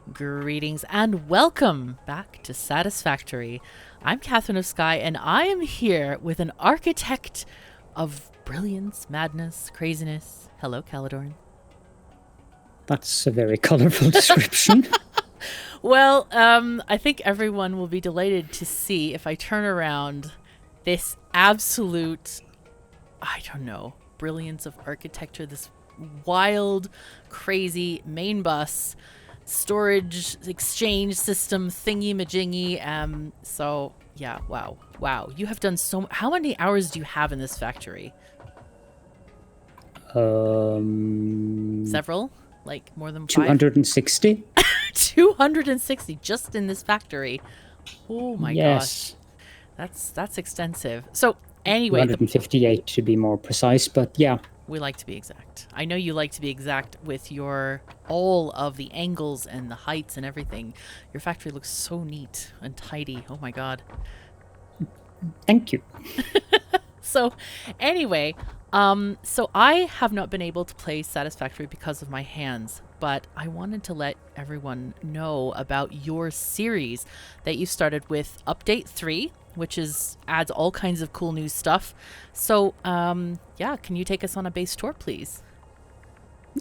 Greetings and welcome back to Satisfactory. I'm KatherineOfSky, and I am here with an architect of brilliance, madness, craziness. Hello, Caledorn. That's a very colorful description. Well, I think everyone will be delighted to see if I turn around this absolute, I don't know, brilliance of architecture, this wild, crazy main bus storage exchange system thingy majingy. So yeah, wow, you have done so. How many hours do you have in this factory? Several, like more than 260. 260 just in this factory. Oh my Yes. gosh, that's extensive. So anyway, 258 to be more precise, but yeah. We like to be exact. I know you like to be exact with your all of the angles and the heights and everything. Your factory looks so neat and tidy. Oh my god. Thank you. So anyway, so I have not been able to play Satisfactory because of my hands, but I wanted to let everyone know about your series that you started with Update 3, which adds all kinds of cool new stuff. So, yeah, can you take us on a base tour, please?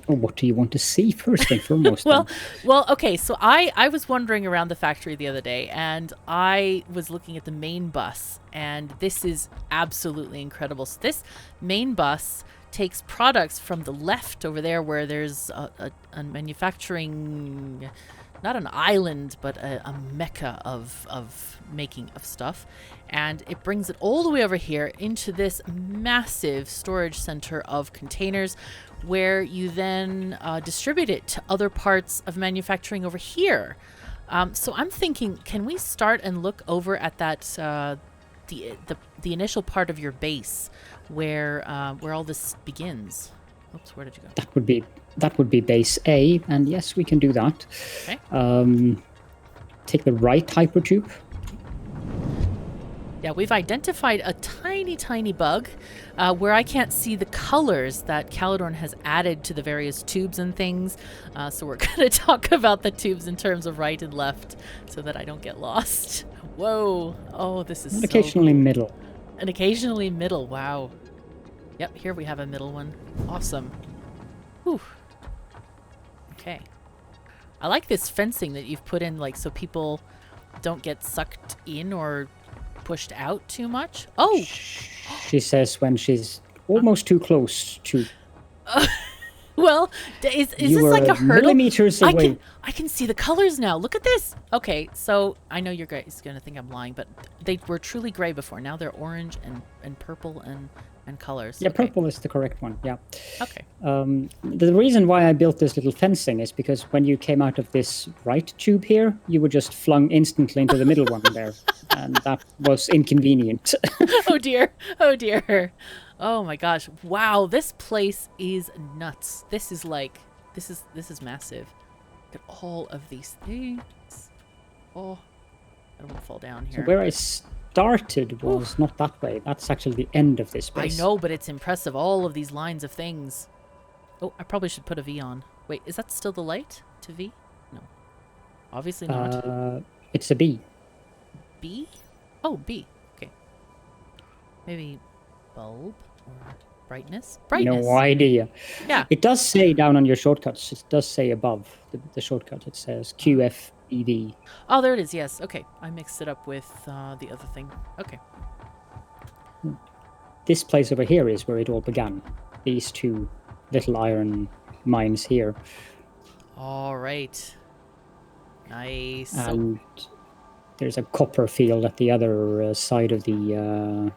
What do you want to see first and foremost? Well, okay. So I was wandering around the factory the other day, and I was looking at the main bus, and this is absolutely incredible. So this main bus takes products from the left over there, where there's a manufacturing, not an island, but a mecca of making of stuff, and it brings it all the way over here into this massive storage center of containers, where you then distribute it to other parts of manufacturing over here. So I'm thinking, can we start and look over at that the initial part of your base, where all this begins? Oops, where did you go? That would be base A, and yes, we can do that. Okay. Take the right hypertube. Yeah, we've identified a tiny bug where I can't see the colors that Caledorn has added to the various tubes and things. So we're going to talk about the tubes in terms of right and left so that I don't get lost. Whoa. Oh, this is and occasionally cool. Middle. And occasionally middle. Wow. Yep, here we have a middle one. Awesome. Whew. Okay. I like this fencing that you've put in, like, so people don't get sucked in or pushed out too much. Oh, she says when she's almost too close to. Well, is this like a hurdle? Millimeters away. I can see the colors now. Look at this. Okay, so I know you're guys gonna think I'm lying, but they were truly gray before. Now they're orange and purple and colors. Yeah, okay. Purple is the correct one. Yeah. Okay. The reason why I built this little fencing is because when you came out of this right tube here, you were just flung instantly into the middle one there, and that was inconvenient. Oh dear. Oh dear. Oh my gosh. Wow, this place is nuts. This is massive. Look at all of these things. Oh, I don't want to fall down here. So where I started was not that way. That's actually the end of this base. I know, but it's impressive. All of these lines of things. Oh, I probably should put a V on. Wait, is that still the light to V? No. Obviously not. It's a B. B? Oh, B. Okay. Maybe bulb or brightness? Brightness. No idea. Yeah. It does say down on your shortcuts. It does say above the shortcut. It says QFEV. Oh, there it is. Yes. Okay. I mixed it up with the other thing. Okay. This place over here is where it all began. These two little iron mines here. All right. Nice. And there's a copper field at the other side of the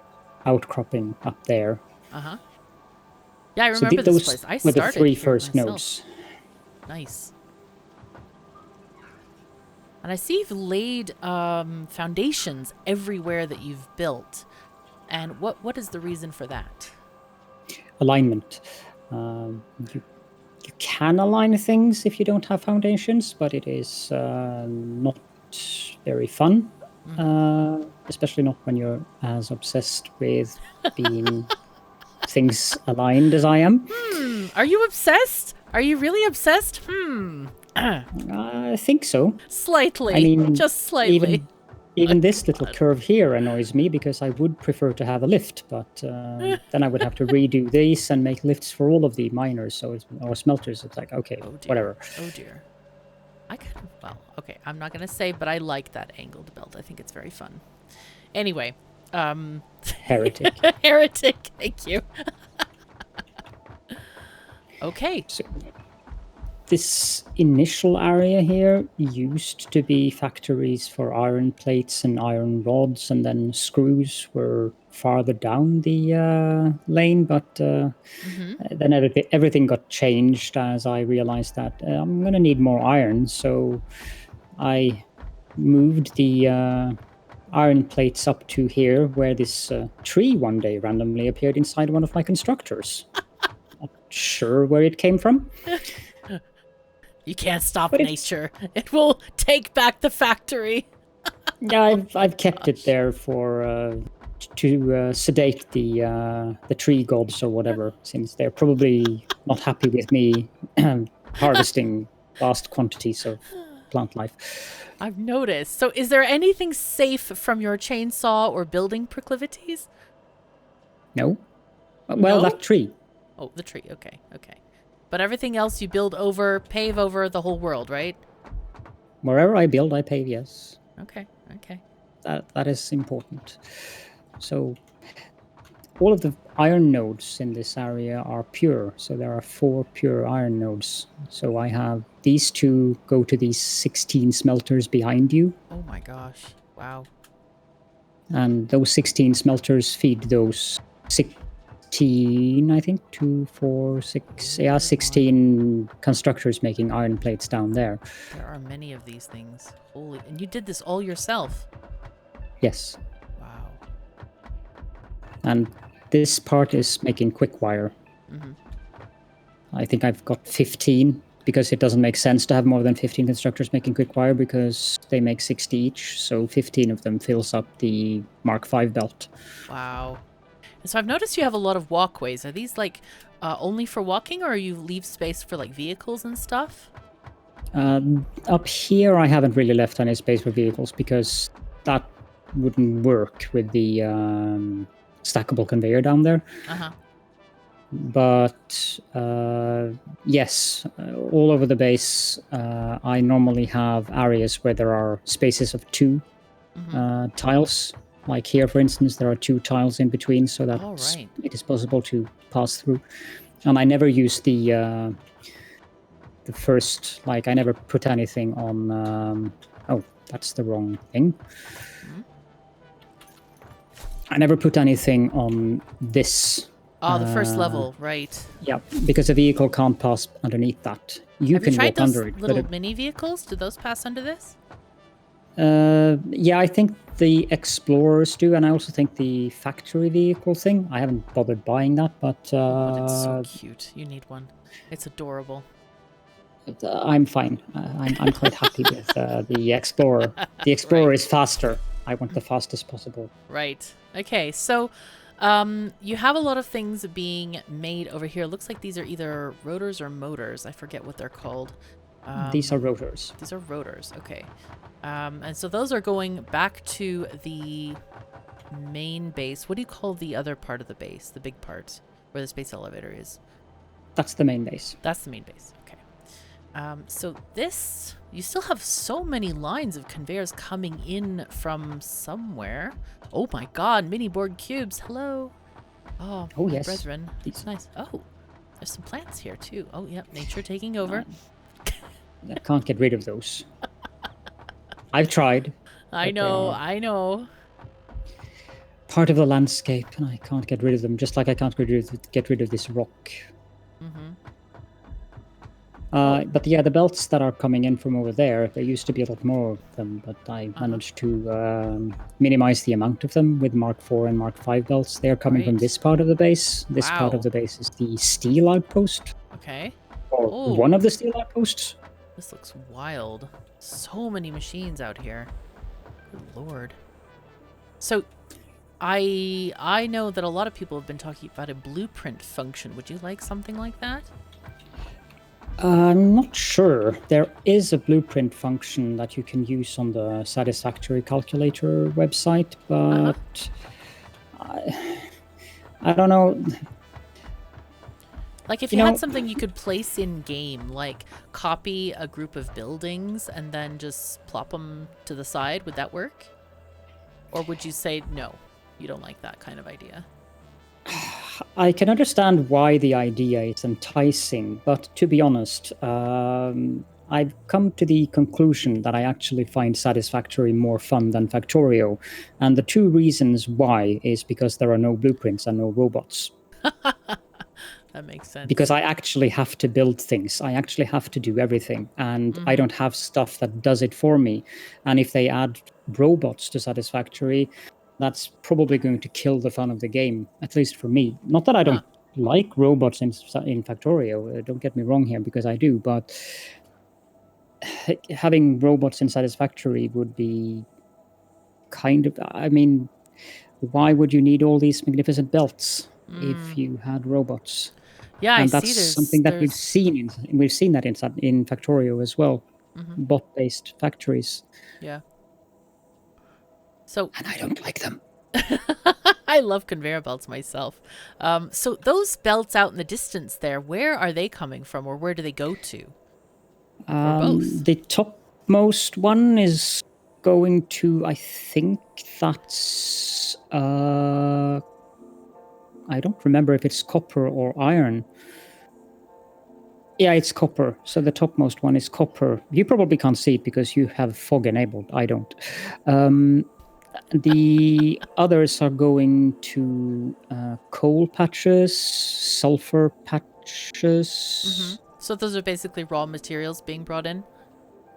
outcropping up there. Uh-huh. Yeah, I remember this place. I started were the three here first myself. nodes. Nice. And I see you've laid foundations everywhere that you've built. And what is the reason for that? Alignment. You can align things if you don't have foundations, but it is not very fun. Especially not when you're as obsessed with being things aligned as I am. Are you obsessed? Are you really obsessed? I think so. Slightly. I mean, Just slightly. even this little curve here annoys me because I would prefer to have a lift, but then I would have to redo these and make lifts for all of the miners, or smelters. It's like, okay, Oh dear. whatever. Oh dear. I kind of, well, okay, I'm not going to say, but I like that angled belt. I think it's very fun. Anyway, Heretic. Heretic, thank you. Okay. So, this initial area here used to be factories for iron plates and iron rods, and then screws were farther down the lane, but then everything got changed as I realized that I'm going to need more iron, so I moved the iron plates up to here, where this tree one day randomly appeared inside one of my constructors. Not sure where it came from. You can't stop nature. It will take back the factory. Yeah, I've kept it there for to sedate the tree gods or whatever, since they're probably not happy with me harvesting vast quantities of plant life. I've noticed. So is there anything safe from your chainsaw or building proclivities? No. Well, No? that tree. Oh, the tree. Okay, okay. But everything else you build over, pave over the whole world, right? Wherever I build, I pave, yes. Okay, okay. That is important. So all of the iron nodes in this area are pure. So there are 4 pure iron nodes. So I have these 2 go to these 16 smelters behind you. Oh my gosh. Wow. And those 16 smelters feed those 16, I think, 2, 4, 6, yeah, 16 constructors making iron plates down there. There are many of these things. Holy, and you did this all yourself? Yes. Wow. And this part is making Quickwire. I think I've got 15, because it doesn't make sense to have more than 15 constructors making Quickwire, because they make 60 each, so 15 of them fills up the Mark V belt. Wow. And so I've noticed you have a lot of walkways. Are these like only for walking, or you leave space for like vehicles and stuff? Up here, I haven't really left any space for vehicles, because that wouldn't work with the stackable conveyor down there. But yes, all over the base, I normally have areas where there are spaces of 2 tiles. Like here, for instance, there are 2 tiles in between, so that it is possible to pass through. And I never use the first, like, I never put anything on. Oh, that's the wrong thing. I never put anything on this. Oh, the first level, right. Yeah, because a vehicle can't pass underneath that. You can walk under it. Have you tried those little mini vehicles? Do those pass under this? Yeah, I think the Explorers do, and I also think the factory vehicle thing. I haven't bothered buying that, but it's so cute. You need one. It's adorable. I'm fine. I'm quite happy with the Explorer. The Explorer is faster. I want the fastest possible. Right. Okay, so you have a lot of things being made over here. Looks like these are either rotors or motors. I forget what they're called. These are rotors. These are rotors. Okay. And so those are going back to the main base. What do you call the other part of the base? The big part where the space elevator is? That's the main base. That's the main base. Okay. So this, you still have so many lines of conveyors coming in from somewhere. Oh my god, mini Borg cubes. Hello. Oh, yes. Brethren. It's nice. Oh, there's some plants here too. Oh, yep. Nature taking over. I can't get rid of those. I've tried. I know. Part of the landscape, and I can't get rid of them, just like I can't get rid of this rock. But yeah, the belts that are coming in from over there, there used to be a lot more of them, but I managed to minimize the amount of them with Mark IV and Mark V belts. They're coming from this part of the base. This part of the base is the steel outpost. Okay. Or one of the steel outposts. This looks wild. So many machines out here. Good lord. So, I know that a lot of people have been talking about a blueprint function. Would you like something like that? I'm not sure. There is a blueprint function that you can use on the Satisfactory calculator website, but I don't know. Like if you had something you could place in game, like copy a group of buildings and then just plop them to the side, would that work? Or would you say no, you don't like that kind of idea? I can understand why the idea is enticing, but to be honest, I've come to the conclusion that I actually find Satisfactory more fun than Factorio. And the two reasons why is because there are no blueprints and no robots. That makes sense. Because I actually have to build things. I actually have to do everything. And I don't have stuff that does it for me. And if they add robots to Satisfactory, that's probably going to kill the fun of the game, at least for me. Not that I don't like robots in Factorio, don't get me wrong here, because I do, but having robots in Satisfactory would be kind of, I mean, why would you need all these magnificent belts if you had robots? Yeah, and I that's see. something that we've seen that in Factorio as well, bot-based factories. Yeah. So, and I don't like them. I love conveyor belts myself. So those belts out in the distance there, where are they coming from, or where do they go to? Or both? The topmost one is going to, I think that's, I don't remember if it's copper or iron. Yeah, it's copper. So the topmost one is copper. You probably can't see it because you have fog enabled. I don't. The others are going to coal patches, sulfur patches. So those are basically raw materials being brought in?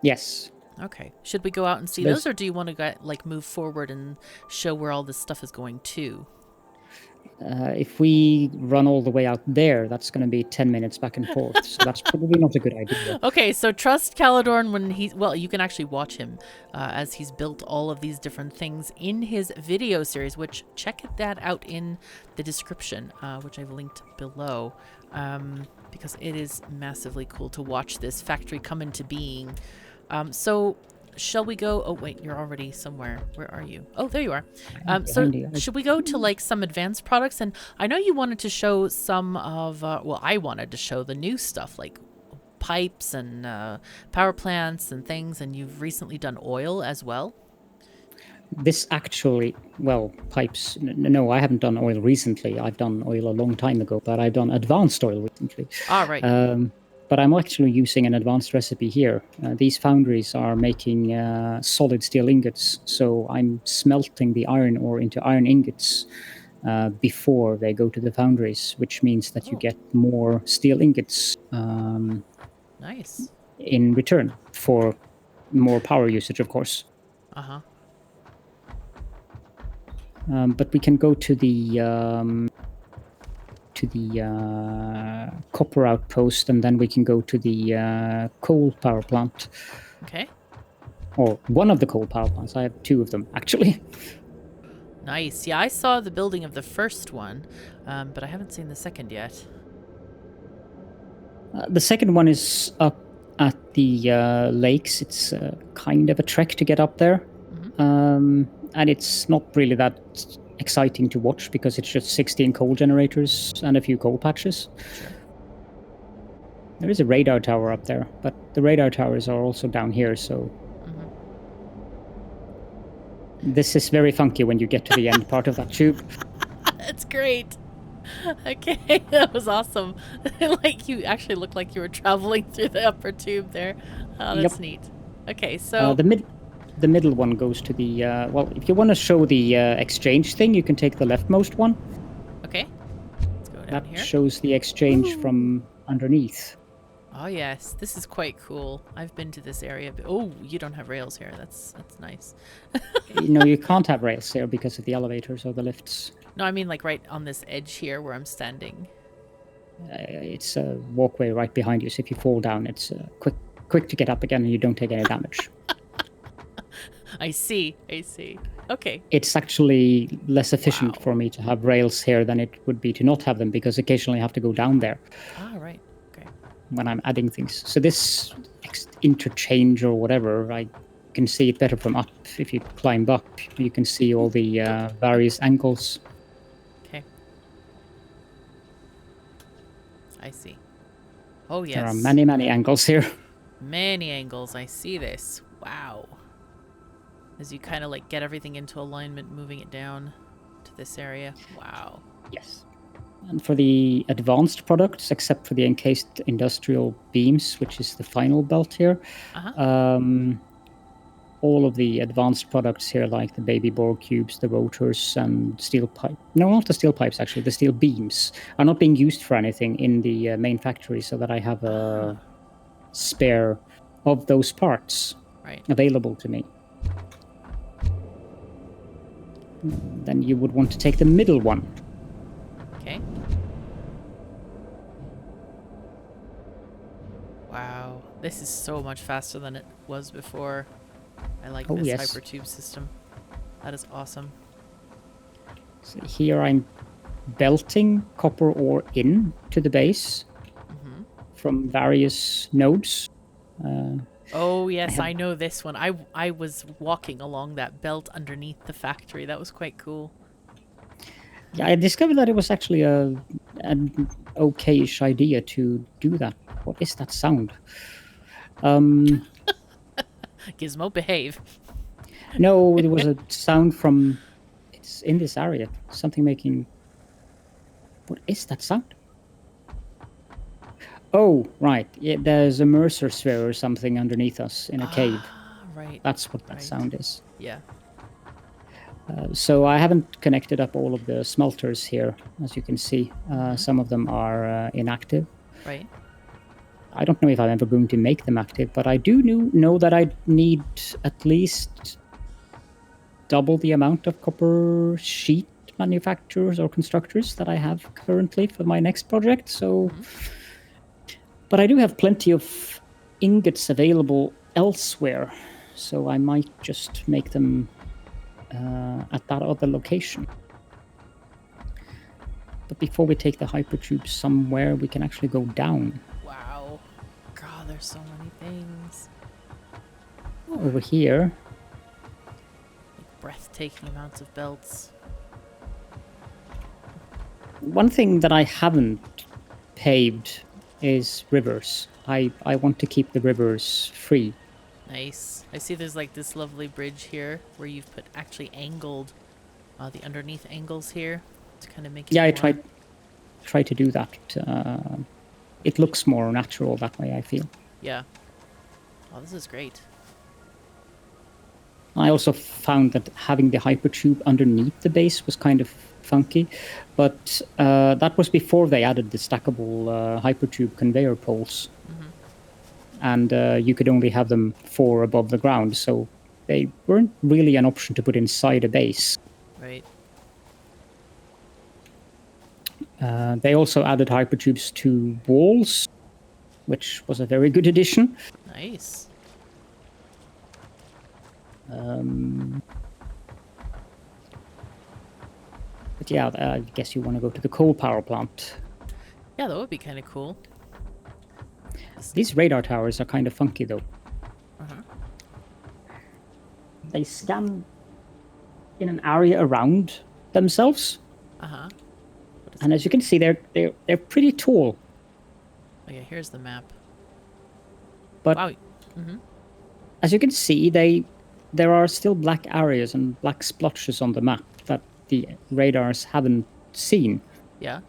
Yes. Okay. Should we go out and see those, or do you want to move forward and show where all this stuff is going to? If we run all the way out there, that's going to be 10 minutes back and forth. So that's probably not a good idea. Okay, so trust Caledorn when you can actually watch him as he's built all of these different things in his video series, which check that out in the description, which I've linked below, because it is massively cool to watch this factory come into being. So shall we go? Oh, wait, you're already somewhere. Where are you? Oh, there you are. So should we go to some advanced products? And I know you wanted to show some of, I wanted to show the new stuff like pipes and power plants and things. And you've recently done oil as well. This actually, pipes. No, I haven't done oil recently. I've done oil a long time ago, but I've done advanced oil recently. Ah, right. But I'm actually using an advanced recipe here. These foundries are making solid steel ingots, so I'm smelting the iron ore into iron ingots before they go to the foundries, which means that you get more steel ingots nice. in return for more power usage, of course. Uh-huh. But we can go to the copper outpost, and then we can go to the coal power plant. Okay. Or one of the coal power plants. I have two of them, actually. Nice. Yeah, I saw the building of the first one, but I haven't seen the second yet. The second one is up at the lakes. It's kind of a trek to get up there. And it's not really that exciting to watch because it's just 16 coal generators and a few coal patches. Sure. There is a radar tower up there, but the radar towers are also down here, so this is very funky when you get to the end part of that tube. That's great. Okay, that was awesome. Like you actually looked like you were traveling through the upper tube there. Oh, that's neat. Okay, so the middle one goes to the if you want to show the exchange thing, you can take the leftmost one. Okay, let's go down here. That shows the exchange from underneath. Oh yes, this is quite cool. I've been to this area. Oh, you don't have rails here. That's nice. No, you can't have rails here because of the elevators or the lifts. No, I mean like right on this edge here where I'm standing. It's a walkway right behind you, so if you fall down, it's quick to get up again and you don't take any damage. I see. Okay. It's actually less efficient for me to have rails here than it would be to not have them, because occasionally I have to go down there. Ah, right. Okay. when I'm adding things. So this interchange or whatever, I can see it better from up. If you climb up, you can see all the various angles. Okay. I see. Oh, yes. There are many, many angles here. Many angles. I see this. Wow. As you kind of like get everything into alignment, moving it down to this area. Wow. Yes. And for the advanced products, except for the encased industrial beams, which is the final belt here, all of the advanced products here, like the baby bore cubes, the rotors, and steel pipe. No, not the steel pipes, actually. The steel beams are not being used for anything in the main factory, so that I have a spare of those parts available to me. Then you would want to take the middle one. Okay. Wow. This is so much faster than it was before. I like this hypertube system. That is awesome. So here I'm belting copper ore in to the base from various nodes. Oh yes, I know this one. I was walking along that belt underneath the factory. That was quite cool. Yeah, I discovered that it was actually an okay-ish idea to do that. What is that sound? Gizmo, behave. No, there was a sound from... It's in this area. Something making... What is that sound? Oh, right. Yeah, there's a Mercer sphere or something underneath us in a cave. Right. That's what that sound is. Yeah. So I haven't connected up all of the smelters here, as you can see. Some of them are inactive. Right. I don't know if I'm ever going to make them active, but I do know that I need at least double the amount of copper sheet manufacturers or constructors that I have currently for my next project. So, but I do have plenty of ingots available elsewhere, so I might just make them at that other location. But before we take the hypertube somewhere, we can actually go down. Wow. God, there's so many things. Over here. Like breathtaking amounts of belts. One thing that I haven't paved is rivers. I want to keep the rivers free. Nice. I see there's like this lovely bridge here where you've put actually angled the underneath angles here to kind of make it Yeah, more... I try to do that. It looks more natural that way, I feel. Yeah. Oh, this is great. I also found that having the hypertube underneath the base was kind of funky, but that was before they added the stackable hypertube conveyor poles. And you could only have them 4 above the ground, so they weren't really an option to put inside a base. Right. They also added hypertubes to walls, which was a very good addition. Nice. But yeah, I guess you want to go to the coal power plant. Yeah, that would be kind of cool. These radar towers are kind of funky, though. They scan in an area around themselves. And as you can see, they're pretty tall. Oh yeah, here's the map. But wow. As you can see, there are still black areas and black splotches on the map that the radars haven't seen. Yeah.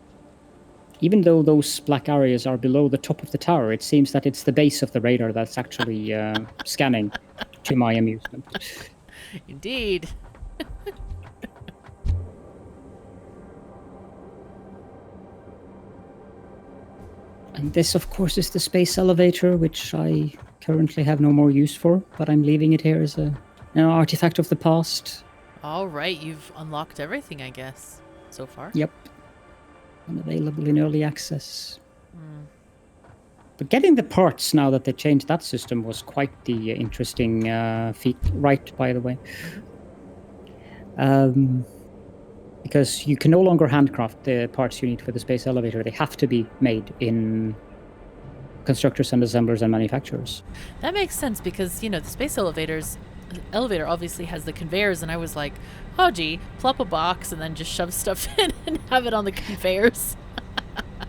Even though those black areas are below the top of the tower, it seems that it's the base of the radar that's actually scanning, to my amusement. Indeed. And this, of course, is the space elevator, which I currently have no more use for, but I'm leaving it here as an artifact of the past. All right, you've unlocked everything, I guess, so far. Yep. And available in early access. But getting the parts now that they changed that system was quite the interesting feat, right, by the way. Because you can no longer handcraft the parts you need for the space elevator. They have to be made in constructors and assemblers and manufacturers. That makes sense because, the space elevator obviously has the conveyors, and I was like, oh gee, plop a box and then just shove stuff in and have it on the conveyors.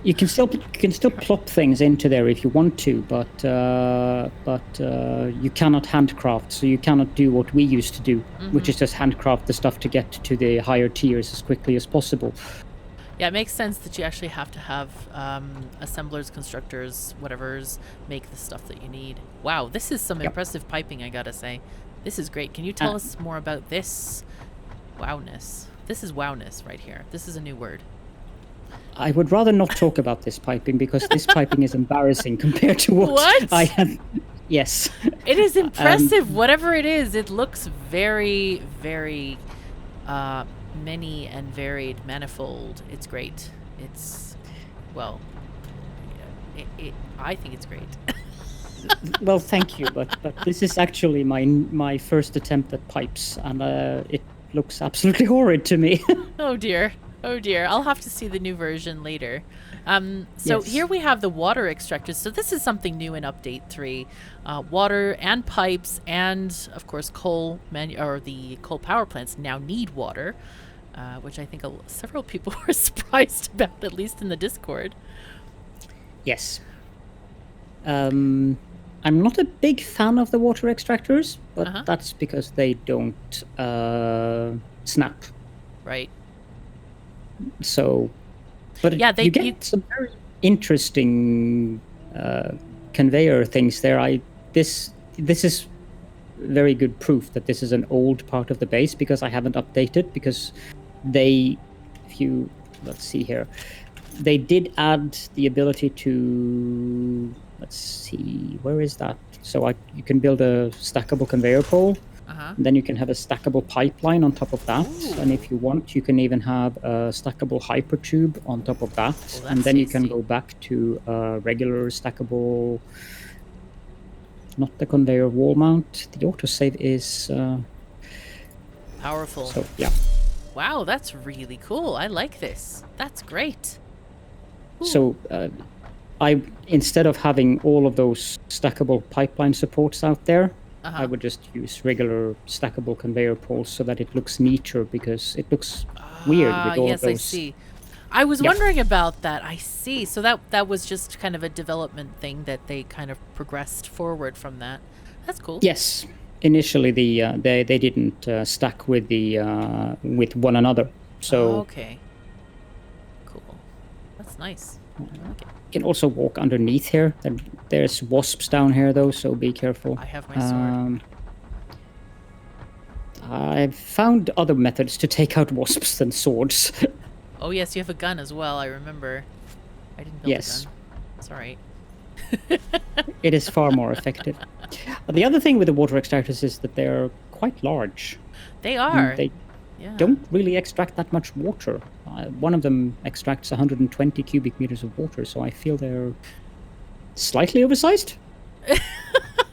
You can still plop things into there if you want to, but you cannot handcraft. So you cannot do what we used to do, which is just handcraft the stuff to get to the higher tiers as quickly as possible. Yeah, it makes sense that you actually have to have assemblers, constructors, whatever's make the stuff that you need. Wow, this is some impressive piping, I gotta say. This is great. Can you tell us more about this? Wowness. This is wowness right here. This is a new word. I would rather not talk about this piping because this piping is embarrassing compared to what I have. Yes. It is impressive. Whatever it is, it looks very, very many and varied, manifold. It's great. It's, well, I think it's great. Well, thank you, but this is actually my first attempt at pipes, and it looks absolutely horrid to me. Oh dear. Oh dear, I'll have to see the new version later. So here we have the water extractors. So this is something new in Update 3. Water and pipes and, of course, the coal power plants now need water, which I think several people were surprised about, at least in the Discord. Yes. I'm not a big fan of the water extractors, but that's because they don't snap. Right. So, but you get some very interesting conveyor things there. This is very good proof that this is an old part of the base because I haven't updated because let's see here, they did add the ability to, let's see, where is that? So you can build a stackable conveyor pole. And then you can have a stackable pipeline on top of that. Ooh. And if you want, you can even have a stackable hypertube on top of that. Well, and then you can go back to regular stackable, not the conveyor wall mount. The autosave is powerful. So, yeah. Wow, that's really cool. I like this. That's great. Ooh. So instead of having all of those stackable pipeline supports out there, I would just use regular stackable conveyor poles so that it looks neater because it looks weird with all yes, those. I see. I was wondering about that. I see. So that was just kind of a development thing that they kind of progressed forward from that. That's cool. Yes. Initially, they didn't stack with with one another. So okay. Cool. That's nice. I like it. You can also walk underneath here. There's wasps down here, though, so be careful. I have my sword. I've found other methods to take out wasps than swords. Oh, yes, you have a gun as well, I remember. I didn't build a gun. It's all right. It is far more effective. The other thing with the water extractors is that they're quite large. They are. They don't really extract that much water. One of them extracts 120 cubic meters of water, so I feel they're slightly oversized.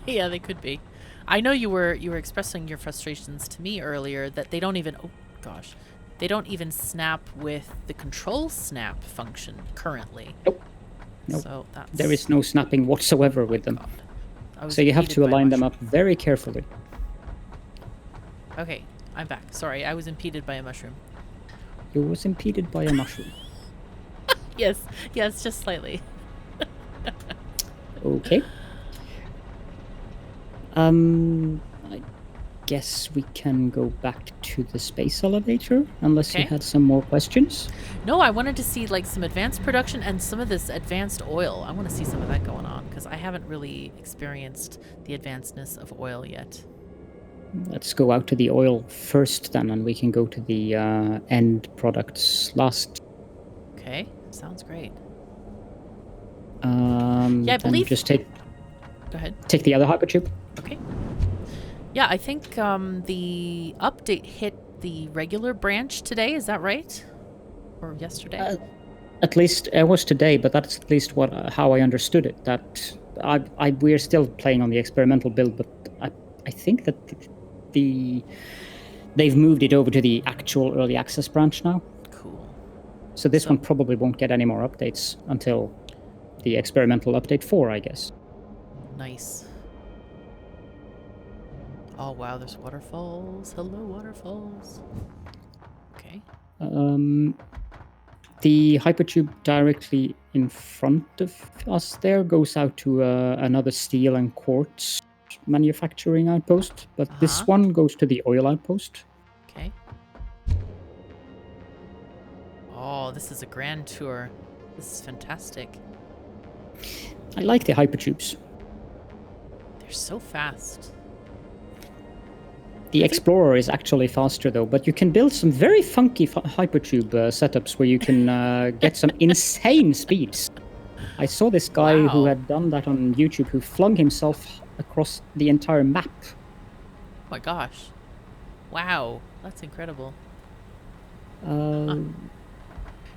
Yeah, they could be. I know you were expressing your frustrations to me earlier that they don't even they don't even snap with the control snap function currently. Nope. So there is no snapping whatsoever with them. So you have to align them up very carefully. Okay, I'm back. Sorry, I was impeded by a mushroom. You was impeded by a mushroom. Yes, just slightly. Okay. I guess we can go back to the space elevator, unless you had some more questions. No, I wanted to see like some advanced production and some of this advanced oil. I want to see some of that going on because I haven't really experienced the advancedness of oil yet. Let's go out to the oil first then, and we can go to the end products last. Okay, sounds great. I believe. Just take. Go ahead. Take the other hypertube. Okay. Yeah, I think the update hit the regular branch today. Is that right? Or yesterday? At least it was today, but that's at least how I understood it. That we're still playing on the experimental build, but I think that they've moved it over to the actual early access branch now. Cool. So this one probably won't get any more updates until the experimental update 4, I guess. Nice. Oh, wow, there's waterfalls. Hello, waterfalls. Okay. The hypertube directly in front of us there goes out to another steel and quartz manufacturing outpost, but this one goes to the oil outpost. Okay. Oh, this is a grand tour. This is fantastic. I like the hypertubes. They're so fast. The Explorer is actually faster though, but you can build some very funky hypertube setups where you can get some insane speeds. I saw this guy who had done that on YouTube who flung himself across the entire map. Oh my gosh. Wow, that's incredible. Yeah,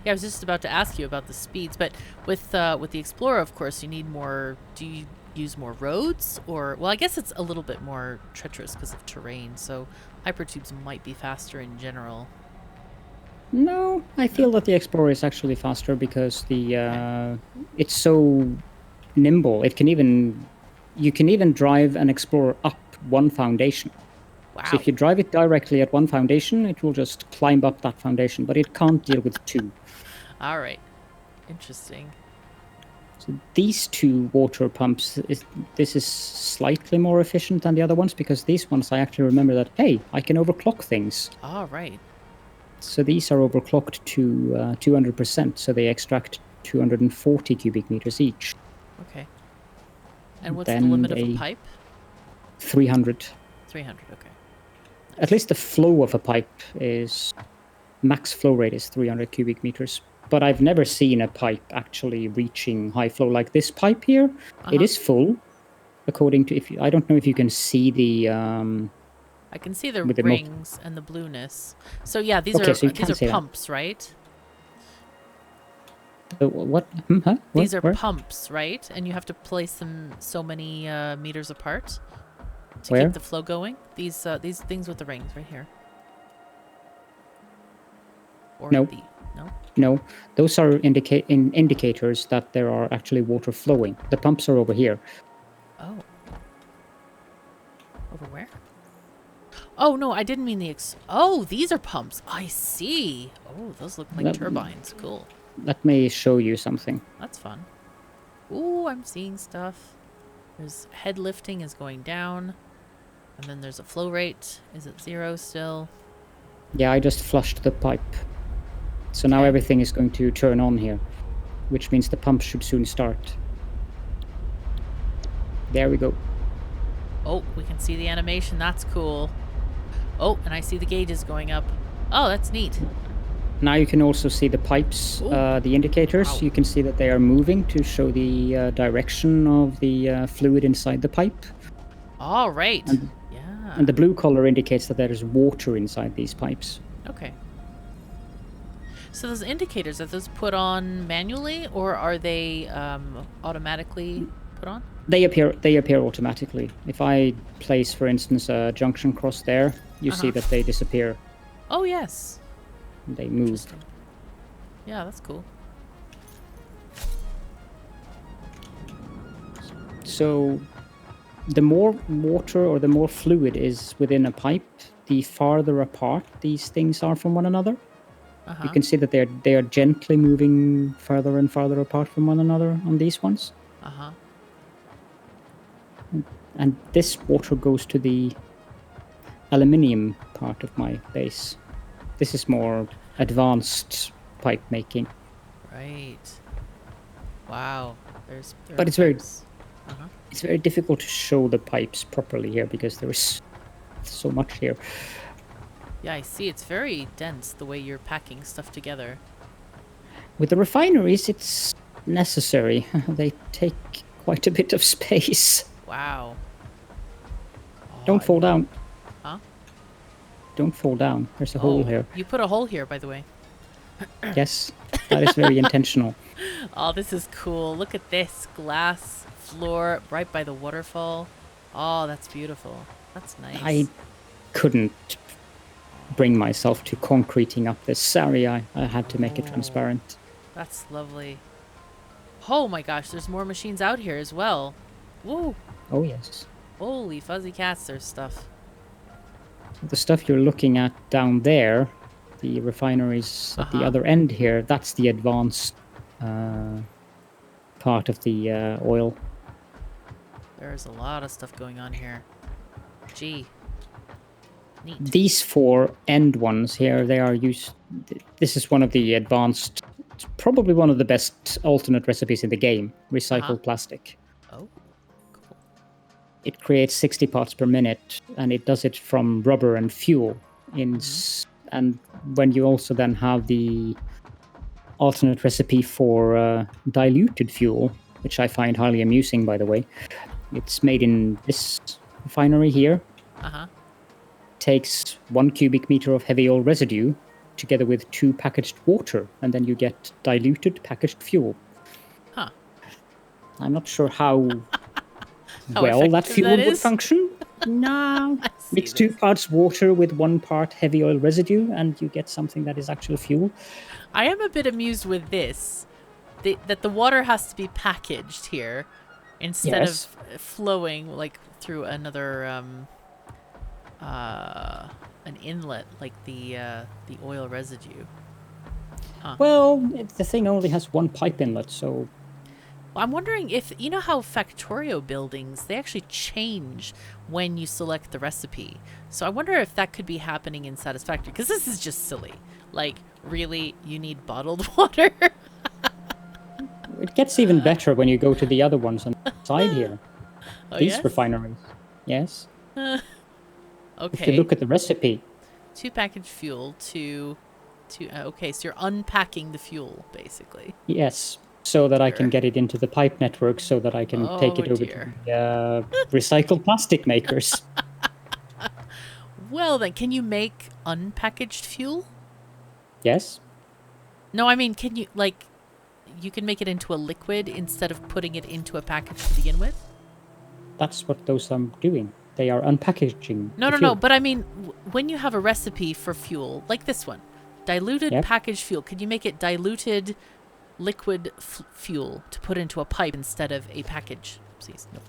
I was just about to ask you about the speeds, but with the Explorer, of course, you need more. Do you use more roads, or well, I guess it's a little bit more treacherous because of terrain, so hypertubes might be faster in general. No, I feel that the Explorer is actually faster because the it's so nimble. You can even drive an Explorer up one foundation. Wow. So if you drive it directly at one foundation, it will just climb up that foundation, but it can't deal with two. All right. Interesting. So these two water pumps, this is slightly more efficient than the other ones, because these ones I actually remember that, hey, I can overclock things. All right. So these are overclocked to 200%, so they extract 240 cubic meters each. Okay. And what's the limit of a pipe? 300. 300, okay. At least the flow of a pipe is, max flow rate is 300 cubic meters. But I've never seen a pipe actually reaching high flow like this pipe here. It is full, according to, I don't know if you can see the... I can see the rings and the blueness. So yeah, these are pumps, right? What? These are pumps, right? And you have to place them so many meters apart to keep the flow going. These things with the rings right here. Or no. No, those are indicators that there are actually water flowing. The pumps are over here. Oh. Over where? Oh, no, I didn't mean oh, these are pumps. I see. Oh, those look like turbines. Cool. Let me show you something. That's fun. Ooh, I'm seeing stuff. There's head lifting is going down. And then there's a flow rate. Is it 0 still? Yeah, I just flushed the pipe. So now everything is going to turn on here, which means the pump should soon start. There we go. Oh, we can see the animation. That's cool. Oh, and I see the gauges going up. Oh, that's neat. Now you can also see the pipes, the indicators. Wow. You can see that they are moving to show the direction of the fluid inside the pipe. All right. And the blue color indicates that there is water inside these pipes. Okay. So those indicators, are those put on manually, or are they automatically put on? They appear automatically. If I place, for instance, a junction cross there, you see that they disappear. Oh, yes. They move. Yeah, that's cool. So the more water or the more fluid is within a pipe, the farther apart these things are from one another. You can see that they are gently moving further and farther apart from one another on these ones. And this water goes to the aluminium part of my base. This is more advanced pipe making. Right. Wow. But it's very difficult to show the pipes properly here because there is so much here. Yeah, I see. It's very dense, the way you're packing stuff together. With the refineries, it's necessary. They take quite a bit of space. Wow. Don't fall down. Huh? Don't fall down. There's a hole here. You put a hole here, by the way. Yes, that is very intentional. Oh, this is cool. Look at this glass floor right by the waterfall. Oh, that's beautiful. That's nice. I couldn't bring myself to concreting up this area. I had to make it transparent. That's lovely. Oh my gosh, there's more machines out here as well. Woo! Oh yes. Holy fuzzy cats, there's stuff. The stuff you're looking at down there, the refineries at the other end here, that's the advanced part of the oil. There's a lot of stuff going on here. Gee. Neat. These 4 end ones here, they are used. This is one of the advanced, probably one of the best alternate recipes in the game, recycled plastic. Oh, cool. It creates 60 parts per minute, and it does it from rubber and fuel. And when you also then have the alternate recipe for diluted fuel, which I find highly amusing, by the way, it's made in this refinery here. Takes 1 cubic meter of heavy oil residue together with 2 packaged water, and then you get diluted packaged fuel. I'm not sure how well that fuel would function. No. Mix 2 parts water with 1 part heavy oil residue, and you get something that is actual fuel. I am a bit amused with this, that the water has to be packaged here instead of flowing like through another an inlet, like the oil residue. Well, the thing only has 1 pipe inlet, so... I'm wondering if, you know how Factorio buildings, they actually change when you select the recipe. So I wonder if that could be happening in Satisfactory, because this is just silly. Like, really, you need bottled water? It gets even better when you go to the other ones on the side here. These refineries. Yes. Okay. If you look at the recipe. 2 packaged fuel, okay, so you're unpacking the fuel, basically. Yes. So that I can get it into the pipe network, so that I can take it over to the recycled plastic makers. Well, then, can you make unpackaged fuel? Yes. No, I mean, can you, like, you can make it into a liquid instead of putting it into a package to begin with? That's what those are doing. They are unpackaging. No, but I mean, when you have a recipe for fuel, like this one, diluted packaged fuel, could you make it diluted liquid fuel to put into a pipe instead of a package?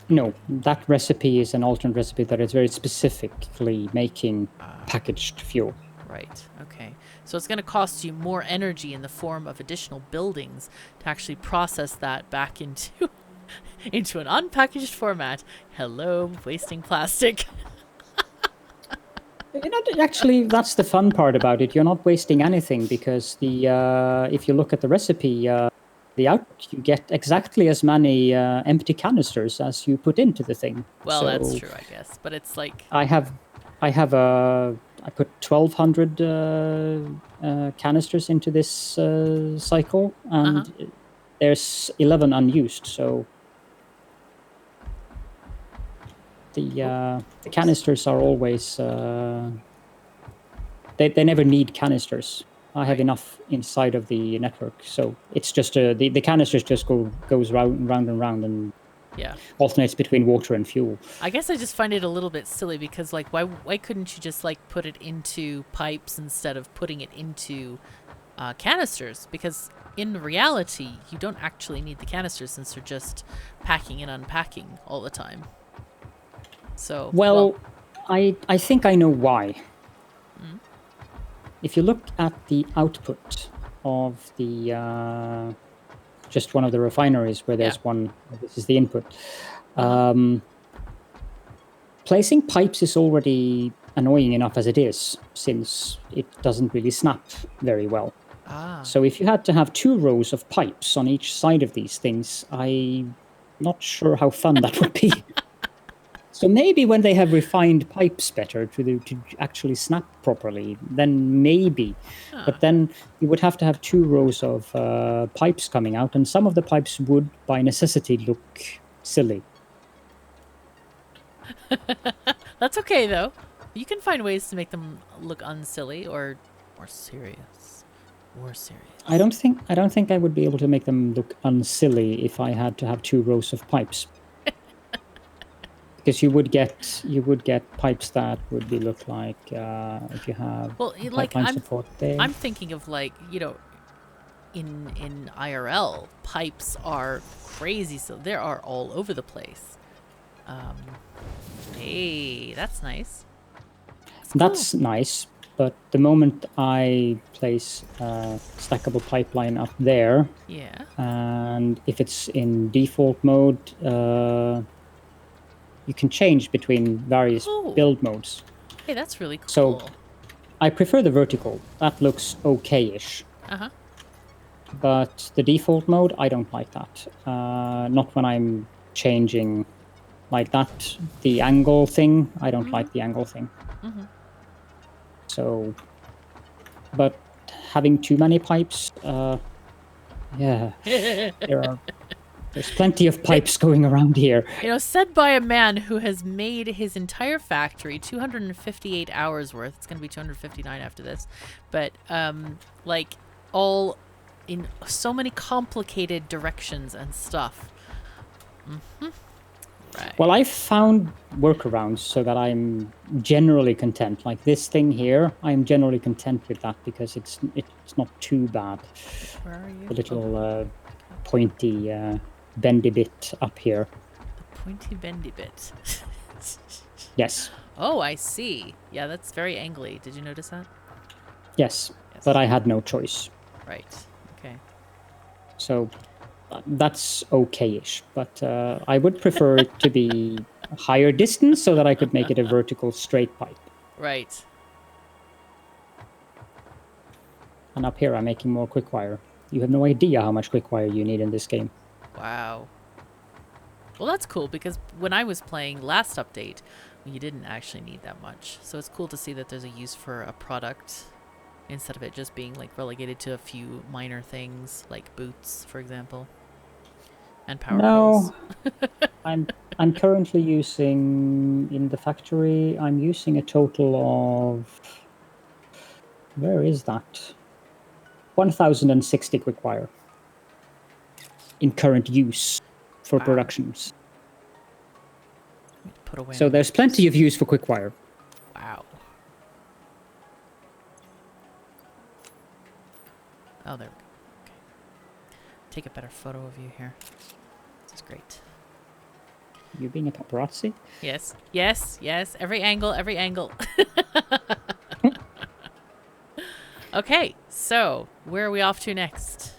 No, that recipe is an alternate recipe that is very specifically making packaged fuel. Right, okay. So it's going to cost you more energy in the form of additional buildings to actually process that back into into an unpackaged format. Hello, wasting plastic. Actually, that's the fun part about it. You're not wasting anything, because if you look at the recipe, the output, you get exactly as many empty canisters as you put into the thing. Well, that's true, I guess. But it's like I put 1,200 canisters into this cycle, and there's 11 unused. So the canisters are always they never need canisters. I have enough inside of the network, so it's just the canisters just goes round and round and alternates between water and fuel. I guess I just find it a little bit silly, because like why couldn't you just like put it into pipes instead of putting it into canisters? Because in reality, you don't actually need the canisters, since they're just packing and unpacking all the time. So well, I think I know why. If you look at the output of the just one of the refineries where there's one, this is the input. Placing pipes is already annoying enough as it is, since it doesn't really snap very well. So if you had to have 2 rows of pipes on each side of these things, I'm not sure how fun that would be. So maybe when they have refined pipes better to actually snap properly, then maybe. But then you would have to have 2 rows of pipes coming out, and some of the pipes would, by necessity, look silly. That's okay, though. You can find ways to make them look unsilly or more serious. More serious. I don't think I would be able to make them look unsilly if I had to have 2 rows of pipes. Because you would get pipes that would look like if you have like pipeline support there. I'm thinking of, like, in IRL, pipes are crazy. So they are all over the place. Hey, that's nice. That's nice, but the moment I place a stackable pipeline up there, Yeah. and if it's in default mode, you can change between various build modes. Hey, that's really cool. So I prefer the vertical. That looks okay-ish. Uh-huh. But the default mode, I don't like that. Not when I'm changing like that. The angle thing, I don't like the angle thing. So, but having too many pipes, yeah, there's plenty of pipes going around here. You know, said by a man who has made his entire factory 258 hours worth. It's going to be 259 after this. But, like, all in so many complicated directions and stuff. Right. Well, I found workarounds so that I'm generally content. Like this thing here, I'm generally content with that because it's not too bad. Where are you? The little pointy bendy bit up here. The pointy bendy bit. Yes. Oh, I see. Yeah, that's very angly. Did you notice that? Yes, but I had no choice. Right. Okay. So that's okay-ish, but I would prefer it to be a higher distance so that I could make it a vertical straight pipe. Right. And up here I'm making more Quickwire. You have no idea how much Quickwire you need in this game. Wow. Well, that's cool because when I was playing last update, you didn't actually need that much. So it's cool to see that there's a use for a product instead of it just being like relegated to a few minor things like boots, for example, and power poles. I'm currently using in the factory. I'm using a total of, where is that? 1,060 Quickwire in current use for productions. Put away. So there's plenty of use for Quickwire. Wow. Oh, there we go. Okay. Take a better photo of you here. This is great. You being a paparazzi? Yes. Yes. Yes. Every angle. Every angle. Okay. So, where are we off to next?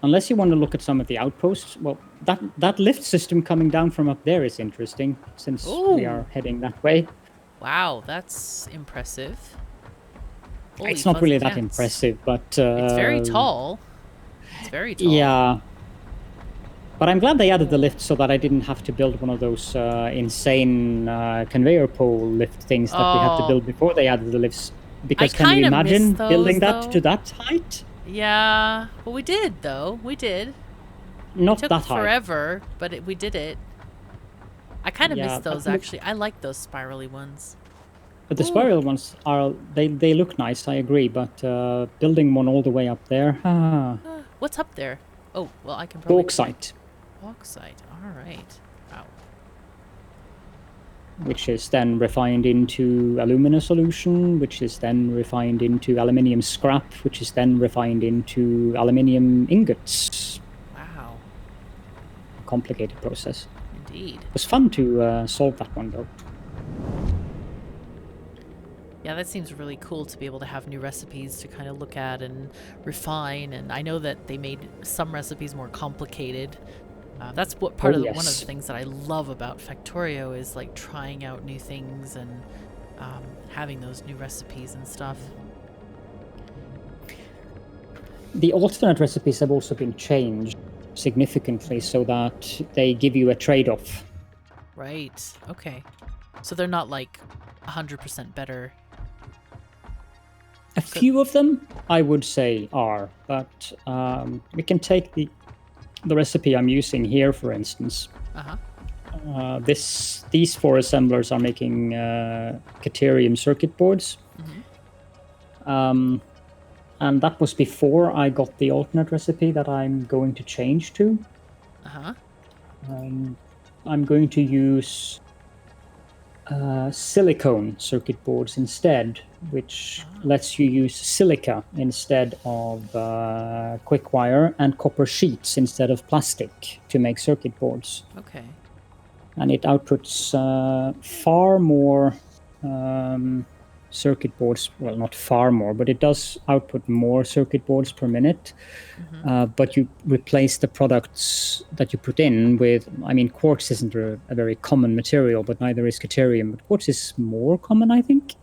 Unless you want to look at some of the outposts, well, that lift system coming down from up there is interesting, since we are heading that way. Wow, that's impressive. Holy it's not really pants. that impressive, but... it's very tall. It's very tall. Yeah. But I'm glad they added the lift so that I didn't have to build one of those insane conveyor pole lift things that we had to build before they added the lifts. Because can you imagine building that to that height? Yeah. Well, we did, though. We did. Not it took that high. forever, but we did it. I kind of miss those, actually. I like those spirally ones. But the spiral ones are... They look nice, I agree. But building one all the way up there... What's up there? Oh, well, I can probably... Bauxite. Bauxite. All right. Wow. Which is then refined into alumina solution, which is then refined into aluminium scrap, which is then refined into aluminium ingots. Wow. Complicated process. Indeed. It was fun to solve that one, though. Yeah, that seems really cool to be able to have new recipes to kind of look at and refine. And I know that they made some recipes more complicated. That's what one of the things that I love about Factorio is like trying out new things and having those new recipes and stuff. The alternate recipes have also been changed significantly so that they give you a trade-off. Right. Okay. So they're not like 100% better. A few of them, I would say, are, but we can take the recipe I'm using here, for instance. These four assemblers are making Caterium circuit boards. And that was before I got the alternate recipe that I'm going to change to. I'm going to use silicone circuit boards instead, which lets you use silica instead of Quickwire and copper sheets instead of plastic to make circuit boards. Okay. And it outputs far more circuit boards. Well, not far more, but it does output more circuit boards per minute. But you replace the products that you put in with, I mean, quartz isn't a very common material, but neither is Caterium. But quartz is more common, I think.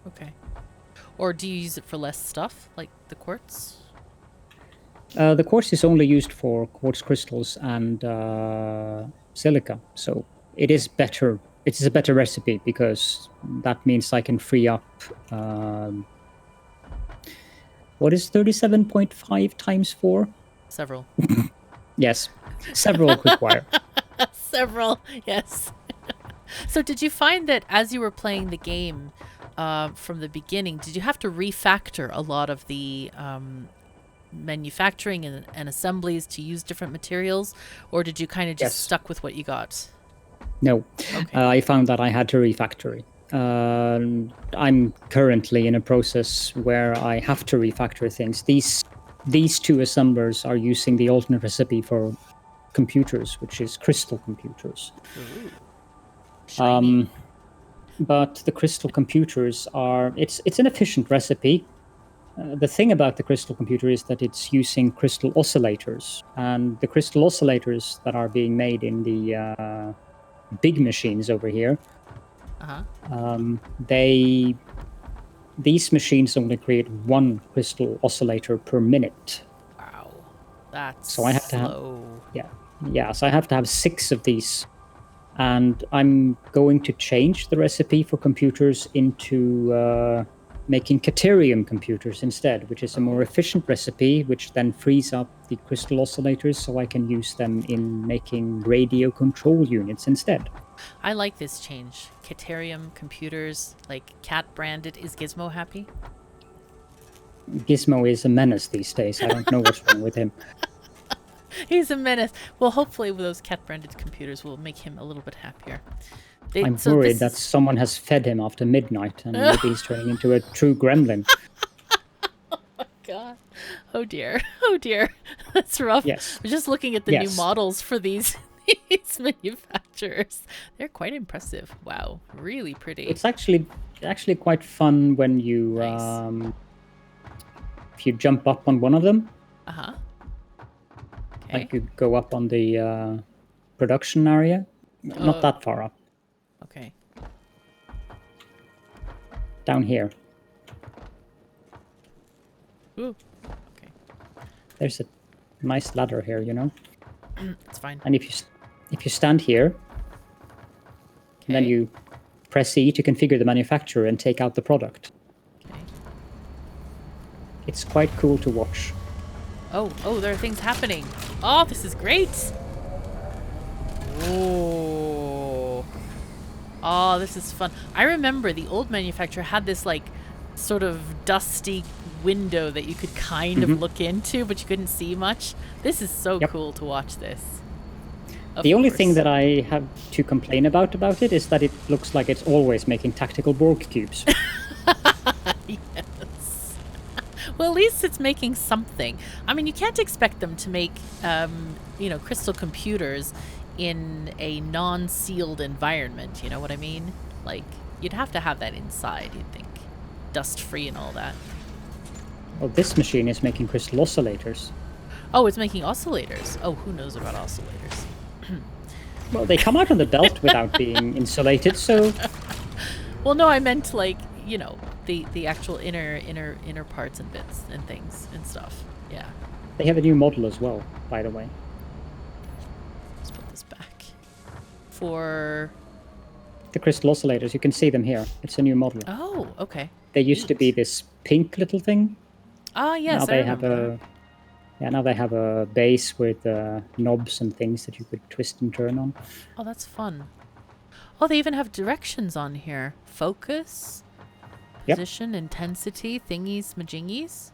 Okay. Or do you use it for less stuff, like the quartz? The quartz is only used for quartz crystals and silica, so it is better. It is a better recipe because that means I can free up. What is 37.5 times 4? Several. Yes, several Quickwire. Several, yes. So did you find that as you were playing the game from the beginning, did you have to refactor a lot of the manufacturing and assemblies to use different materials, or did you kind of just stuck with what you got? No, I found that I had to refactory. I'm currently in a process where I have to refactor things. These two assemblers are using the alternate recipe for computers, which is crystal computers. But the crystal computers are it's an efficient recipe. The thing about the crystal computer is that it's using crystal oscillators, and the crystal oscillators that are being made in the big machines over here, these machines only create one crystal oscillator per minute. Wow, that's so I have slow. to have, so I have to have 6 of these, and I'm going to change the recipe for computers into making Caterium computers instead, which is a more efficient recipe, which then frees up the crystal oscillators so I can use them in making radio control units instead. I like this change. Caterium computers, like cat branded. Is Gizmo happy? Gizmo is a menace these days. I don't know what's wrong with him. He's a menace. Well, hopefully those cat branded computers will make him a little bit happier. I'm worried that someone has fed him after midnight and maybe he's turning into a true gremlin. Oh my god. Oh dear. Oh dear. That's rough. Yes. We're just looking at the new models for these manufacturers. They're quite impressive. Wow. Really pretty. It's actually quite fun when you if you jump up on one of them. Okay. Like you go up on the production area. Not that far up. Okay. Down here. Ooh. Okay. There's a nice ladder here, you know. It's fine. And if you stand here, then you press E to configure the manufacturer and take out the product. Okay. It's quite cool to watch. Oh, there are things happening. Oh, this is great. Oh, this is fun. I remember the old manufacturer had this like sort of dusty window that you could kind of look into, but you couldn't see much. This is so cool to watch this. The only thing that I have to complain about it is that it looks like it's always making tactical Borg cubes. Yes. Well, at least it's making something. I mean, you can't expect them to make, crystal computers in a non-sealed environment. You know what I mean? Like, you'd have to have that inside, you'd think. Dust-free and all that. Well, this machine is making crystal oscillators. Oh, it's making oscillators. Oh, who knows about oscillators? Well, they come out of the belt without being insulated, so... Well, no, I meant, like, the actual inner parts and bits and things and stuff. Yeah. They have a new model as well, by the way. Let's put this back. For... The crystal oscillators, you can see them here. It's a new model. Oh, okay. They used to be this pink little thing. Ah, yes, now they have now they have a base with knobs and things that you could twist and turn on. Oh, that's fun. Oh, they even have directions on here. Focus, position, intensity, thingies, majingies,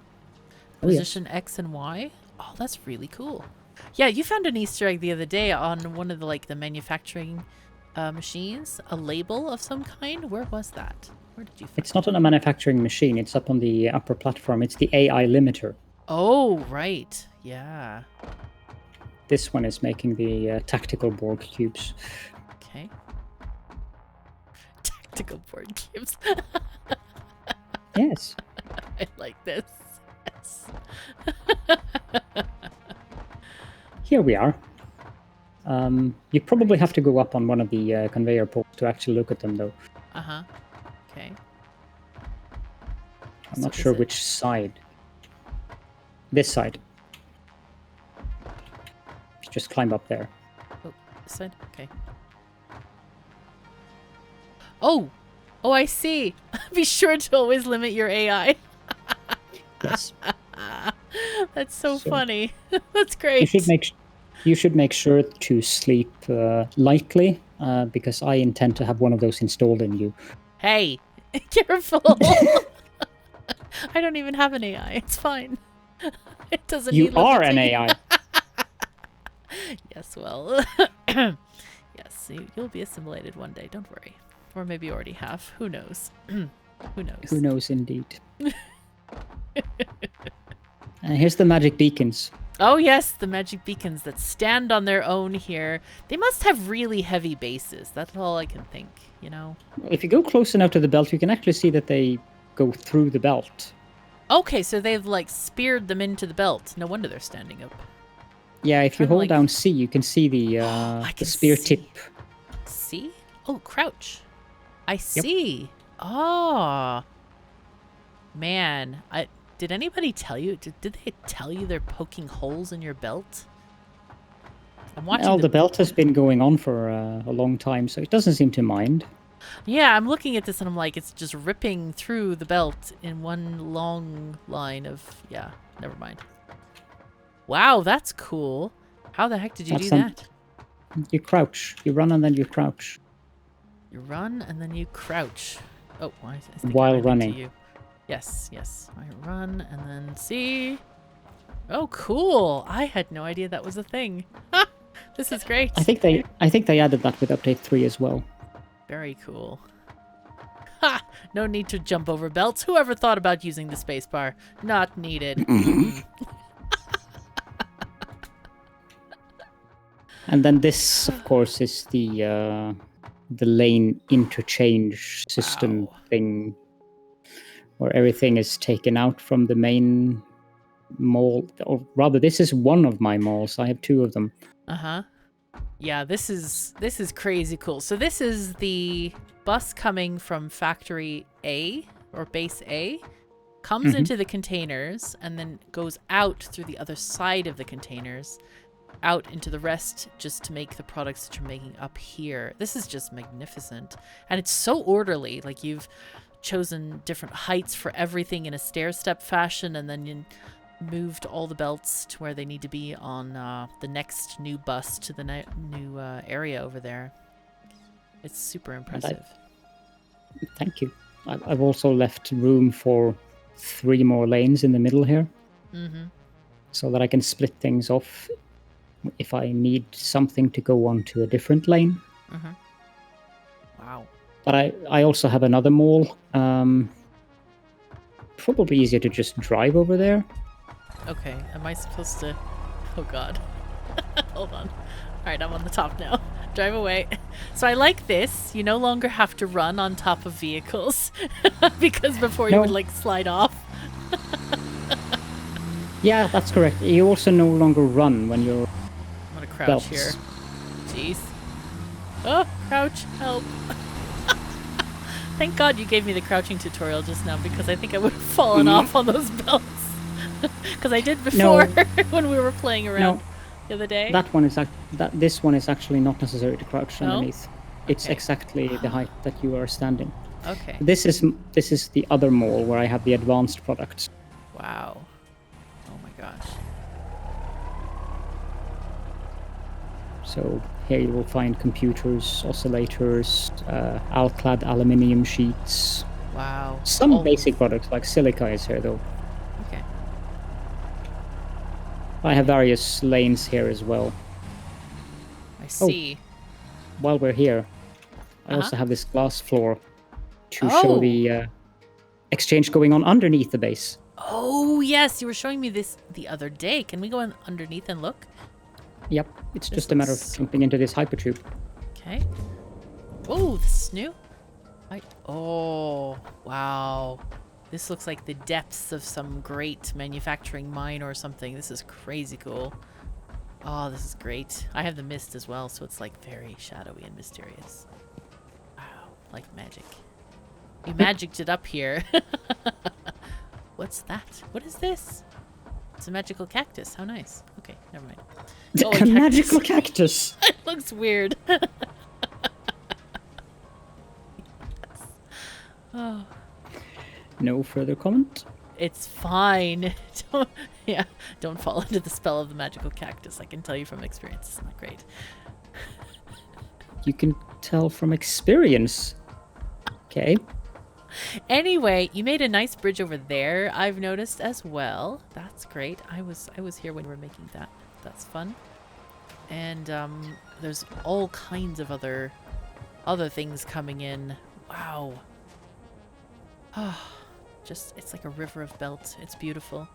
position X and Y. Oh, that's really cool. Yeah, you found an Easter egg the other day on one of the manufacturing Machines, a label of some kind. Where was that? Where did you find It's not on a manufacturing machine. It's up on the upper platform. It's the AI limiter. Oh, right. Yeah. This one is making the tactical Borg cubes. Okay. Tactical board games. Yes. I like this. Yes. Here we are. You probably have to go up on one of the conveyor poles to actually look at them, though. Uh-huh. Okay. I'm not sure which side. This side. Just climb up there. Oh, this side? Okay. Oh! Oh, I see. Be sure to always limit your AI. Yes. That's so funny. That's great. You should make sure to sleep lightly, because I intend to have one of those installed in you. Hey, careful. I don't even have an AI. It's fine. It doesn't You need are an limiting. AI. Yes, well. Yes, you'll be assimilated one day. Don't worry. Or maybe you already have. Who knows? Who knows? Who knows, indeed. Here's the magic beacons. Oh, yes, the magic beacons that stand on their own here. They must have really heavy bases. That's all I can think, you know? If you go close enough to the belt, you can actually see that they go through the belt. Okay, so they've, like, speared them into the belt. No wonder they're standing up. Yeah, if you hold down C, you can see the spear tip. See? Oh, crouch. I see. Oh. Man, did anybody tell you? Did they tell you they're poking holes in your belt? I'm watching. Well, the belt has been going on for a long time, so it doesn't seem to mind. Yeah, I'm looking at this and I'm like, it's just ripping through the belt in one long line of... Yeah, never mind. Wow, that's cool. How the heck did you do that? You crouch. You run and then you crouch. You run and then you crouch. Oh, I think while I running. to you. Yes, yes. I run and then see. Oh, cool. I had no idea that was a thing. This is great. I think they added that with update 3 as well. Very cool. Ha! No need to jump over belts. Whoever thought about using the spacebar? Not needed. And then this, of course, is the lane interchange system thing, where everything is taken out from the main mall. Or rather, this is one of my malls. I have 2 of them. Uh-huh. Yeah, this is crazy cool. So this is the bus coming from factory A or base A, comes into the containers and then goes out through the other side of the containers, out into the rest, just to make the products that you're making up here. This is just magnificent. And it's so orderly. Like, you've chosen different heights for everything in a stair-step fashion, and then you moved all the belts to where they need to be on the next new bus to the new area over there. It's super impressive. Thank you. I've also left room for 3 more lanes in the middle here, so that I can split things off if I need something to go on to a different lane. Wow. But I also have another mall. Probably easier to just drive over there. Okay, am I supposed to... Oh god. Hold on. Alright, I'm on the top now. Drive away. So I like this. You no longer have to run on top of vehicles. Because before you would, like, slide off. Yeah, that's correct. You also no longer run when you're... I'm gonna crouch here. Jeez. Oh, crouch. Help. Thank god you gave me the crouching tutorial just now, because I think I would have fallen off on those belts. Because I did before when we were playing around the other day. This one is actually not necessary to crouch underneath. It's exactly the height that you are standing. Okay. This is the other mall where I have the advanced products. Wow. Oh my gosh. So here you will find computers, oscillators, alclad aluminium sheets. Wow. Some basic products like silica is here though. Okay. I have various lanes here as well. I see. While we're here, I also have this glass floor to Oh. show the exchange going on underneath the base. Oh, yes. You were showing me this the other day. Can we go underneath and look? Yep, it's just a matter of jumping into this hypertube. Okay. Oh, this is new. Oh, wow. This looks like the depths of some great manufacturing mine or something. This is crazy cool. Oh, this is great. I have the mist as well, so it's like very shadowy and mysterious. Wow, like magic. You magicked it up here. What's that? What is this? It's a magical cactus. How nice. Okay, never mind. Oh, a magical cactus. It looks weird. Oh. No further comment? It's fine. Don't fall into the spell of the magical cactus. I can tell you from experience. It's not great. You can tell from experience. Okay. Anyway, you made a nice bridge over there, I've noticed as well. That's great. I was here when we were making that. That's fun. And there's all kinds of other things coming in. Wow. Oh, it's like a river of belt. It's beautiful.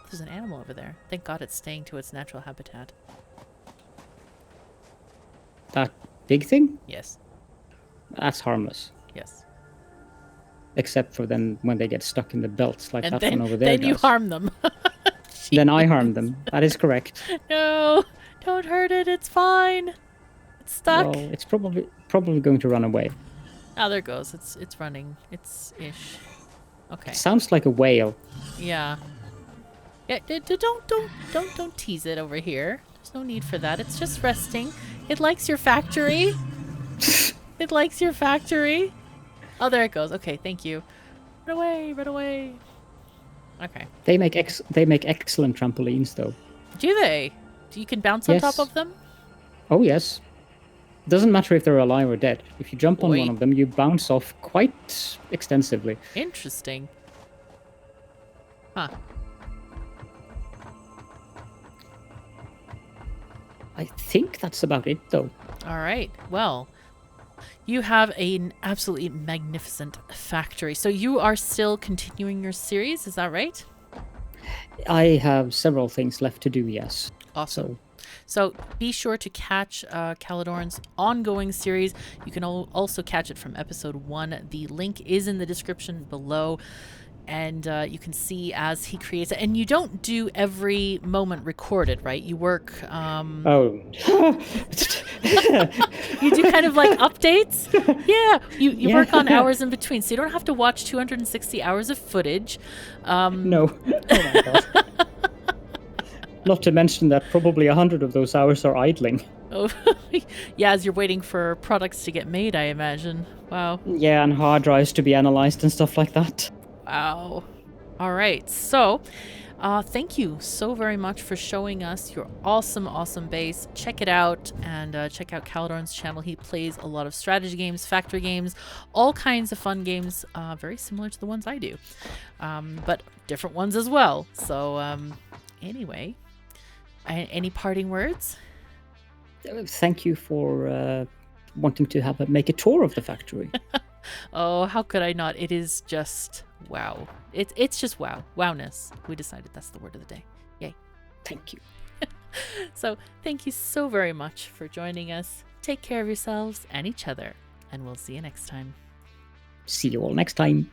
There's an animal over there. Thank God it's staying to its natural habitat. That big thing? Yes. That's harmless. Yes. Except for then when they get stuck in the belts like And that then, one over there then you does. harm them. Then I harm them. That is correct. No, don't hurt it. It's fine. It's stuck. Well, it's probably going to run away. Oh, there it goes. It's running. It's ish. Okay. It sounds like a whale. Yeah. Yeah. Don't tease it over here. There's no need for that. It's just resting. It likes your factory. It likes your factory. Oh, there it goes. Okay, thank you. Run away, run away. Okay. They make excellent trampolines, though. Do they? You can bounce on top Yes. of them? Oh yes. Doesn't matter if they're alive or dead. If you jump on Boy. one of them, you bounce off quite extensively. Interesting. Huh. I think that's about it, though. All right. Well, you have an absolutely magnificent factory. So you are still continuing your series, is that right? I have several things left to do, yes. Awesome. So be sure to catch Caledorn's ongoing series. You can also catch it from episode 1. The link is in the description below. And you can see as he creates it. And you don't do every moment recorded, right? You work... Oh. You do kind of like updates? Yeah. You Yeah. work on hours in between. So you don't have to watch 260 hours of footage. No. Oh my god. Not to mention that probably 100 of those hours are idling. Oh, yeah, as you're waiting for products to get made, I imagine. Wow. Yeah, and hard drives to be analyzed and stuff like that. Wow. All right. So, thank you so very much for showing us your awesome base. Check it out and check out Caledorn's channel. He plays a lot of strategy games, factory games, all kinds of fun games, very similar to the ones I do, but different ones as well. So, anyway, any parting words? Thank you for wanting to make a tour of the factory. Oh, how could I not? It is just wow. It's just wow. Wowness. We decided that's the word of the day. Yay. Thank you. So thank you so very much for joining us. Take care of yourselves and each other, and we'll see you next time. See you all next time.